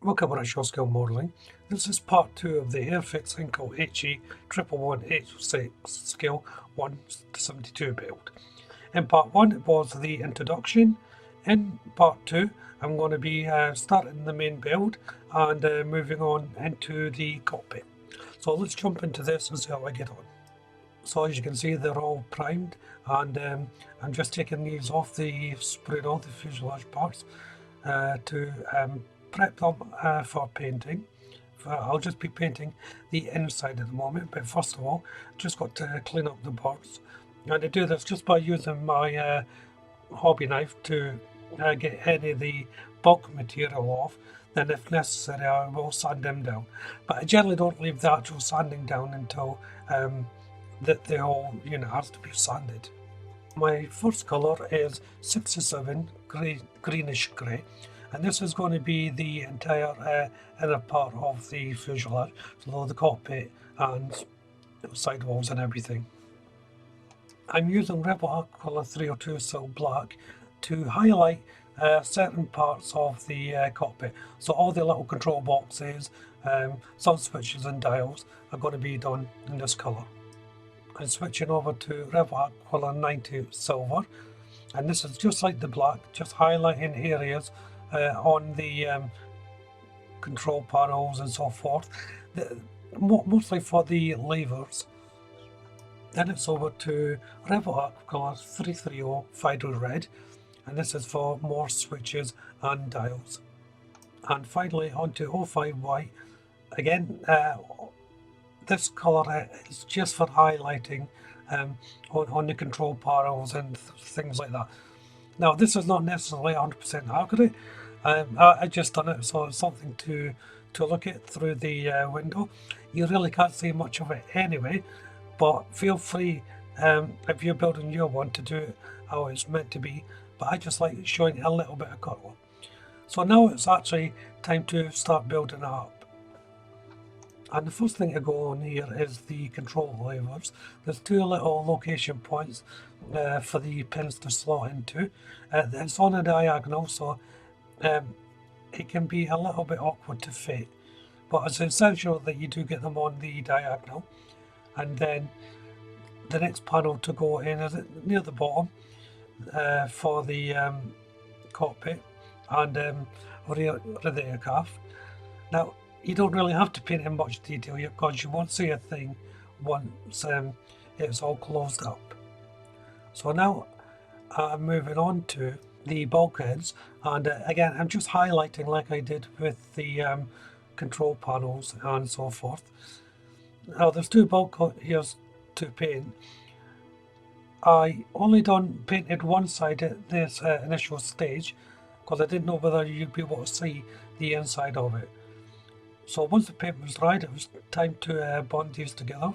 Welcome to Short Scale Modelling. This is part 2 of the AIrfix Heinkel HE111 H-6 scale 1 to 72 build. In part 1 it was the introduction. In part 2 I'm going to be starting the main build and moving on into the cockpit. So let's jump into this and see how I get on. So as you can see, they're all primed, and I'm just taking these off the sprayed all the fuselage parts to prep them for painting. I'll just be painting the inside at the moment, but first of all, just got to clean up the parts. And I do this just by using my hobby knife to get any of the bulk material off. Then if necessary I will sand them down. But I generally don't leave the actual sanding down until the whole unit has to be sanded. My first colour is 67 greenish grey, and this is going to be the entire inner part of the fuselage, so the cockpit and sidewalls and everything. I'm using Rebel Aquila 302 Silk Black to highlight certain parts of the cockpit. So all the little control boxes, some switches and dials are going to be done in this colour. I'm switching over to Rebel Aquila 90 Silver, and this is just like the black, just highlighting areas on the control panels and so forth, mostly for the levers. Then it's over to Rebel Aquila 330 Fido Red, and this is for more switches and dials. And finally onto 05 White. Again, this colour is just for highlighting on the control panels and things like that. Now this is not necessarily 100% accurate. I just done it so it's something to look at through the window. You really can't see much of it anyway, but feel free if you're building your one to do it how it's meant to be. But I just like showing a little bit of colour. So now it's actually time to start building it up. And the first thing to go on here is the control levers. There's two little location points for the pins to slot into. It's on a diagonal, so it can be a little bit awkward to fit. But it's essential that you do get them on the diagonal. And then the next panel to go in is near the bottom for the cockpit and rear of the aircraft. Now, you don't really have to paint in much detail here because you won't see a thing once it's all closed up. So now I'm moving on to the bulkheads, and again I'm just highlighting like I did with the control panels and so forth. Now there's two bulkheads to paint. I only painted one side at this initial stage because I didn't know whether you'd be able to see the inside of it. So once the paint was dried, it was time to bond these together.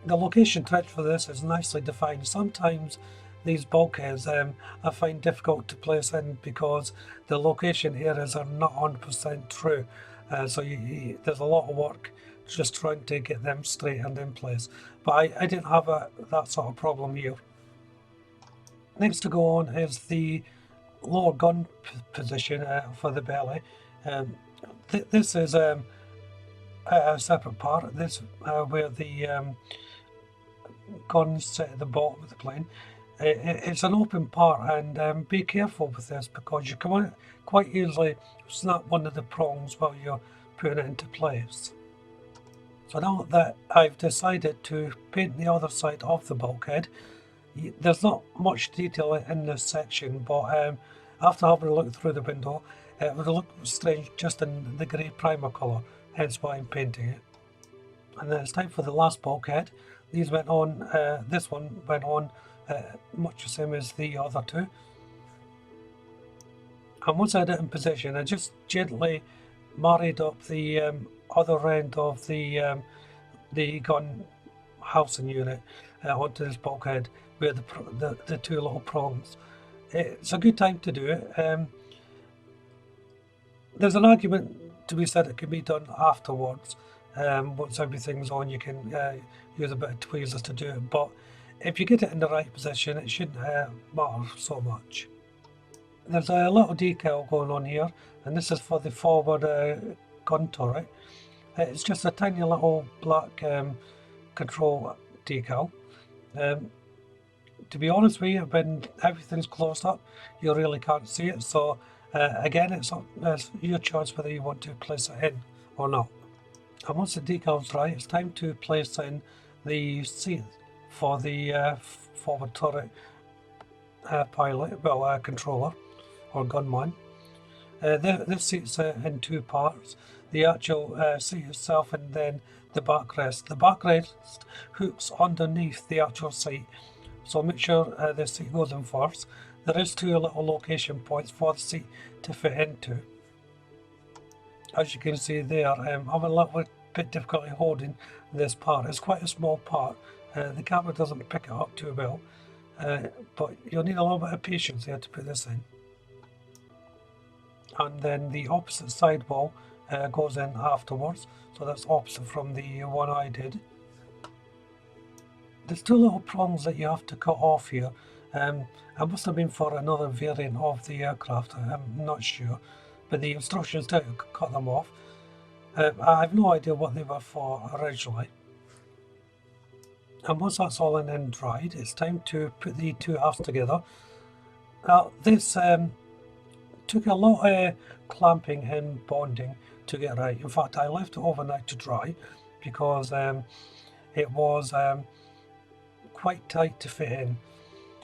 The location trench for this is nicely defined. Sometimes these bulkheads I find difficult to place in because the location areas are not 100% true. So there's a lot of work just trying to get them straightened in place. But I didn't have that sort of problem here. Next to go on is the lower gun position for the belly. This is a separate part. This where the guns sit at the bottom of the plane. It's an open part, and be careful with this because you can quite easily snap one of the prongs while you're putting it into place. So now that I've decided to paint the other side of the bulkhead, there's not much detail in this section, but after having a look through the window, it would look strange just in the grey primer colour, hence why I'm painting it. And then it's time for the last bulkhead. These went on, this one went on much the same as the other two. And once I had it in position, I just gently married up the other end of the gun housing unit onto this bulkhead with the two little prongs. It's a good time to do it. There's an argument to be said it can be done afterwards. Once everything's on, you can use a bit of tweezers to do it, but if you get it in the right position, it shouldn't matter so much. there's a little decal going on here, and this is for the forward gun turret. It's just a tiny little black control decal. To be honest with you, when everything's closed up, you really can't see it. So again, it's your choice whether you want to place it in or not. And once the decal's dry, it's time to place in the seat for the forward turret pilot, well, controller or gunman. This seat's in two parts: the actual seat itself and then the backrest. The backrest hooks underneath the actual seat, so make sure the seat goes in first. There is two little location points for the seat to fit into. As you can see there, I'm having a little bit difficulty holding this part. It's quite a small part. The camera doesn't pick it up too well, but you'll need a little bit of patience here to put this in. And then the opposite sidewall goes in afterwards, so that's opposite from the one I did. There's two little prongs that you have to cut off here. I must have been for another variant of the aircraft, I'm not sure, but the instructions tell you to cut them off. I have no idea what they were for originally. And once that's all in and dried, it's time to put the two halves together. Now this took a lot of clamping and bonding to get right. In fact, I left it overnight to dry because it was quite tight to fit in.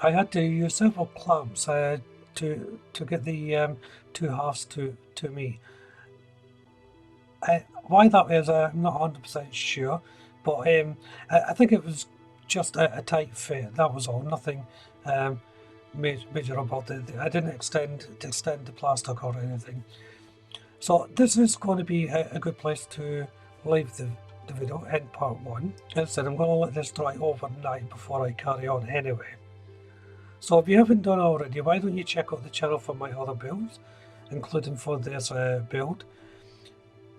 I had to use several clamps to get the two halves to meet. Why that is, I'm not 100% sure, but I think it was just a tight fit. That was all. Nothing major about it. I didn't extend the plastic or anything. So this is going to be a good place to leave the video, end part 1. Instead, I'm going to let this dry overnight before I carry on anyway. So if you haven't done already, why don't you check out the channel for my other builds, including for this build.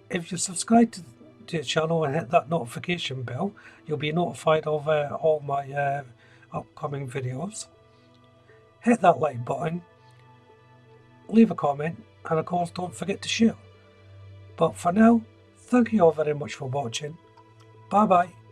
If you subscribe to the channel and hit that notification bell, you'll be notified of all my upcoming videos. Hit that like button, leave a comment, and of course don't forget to share. But for now, thank you all very much for watching. Bye bye.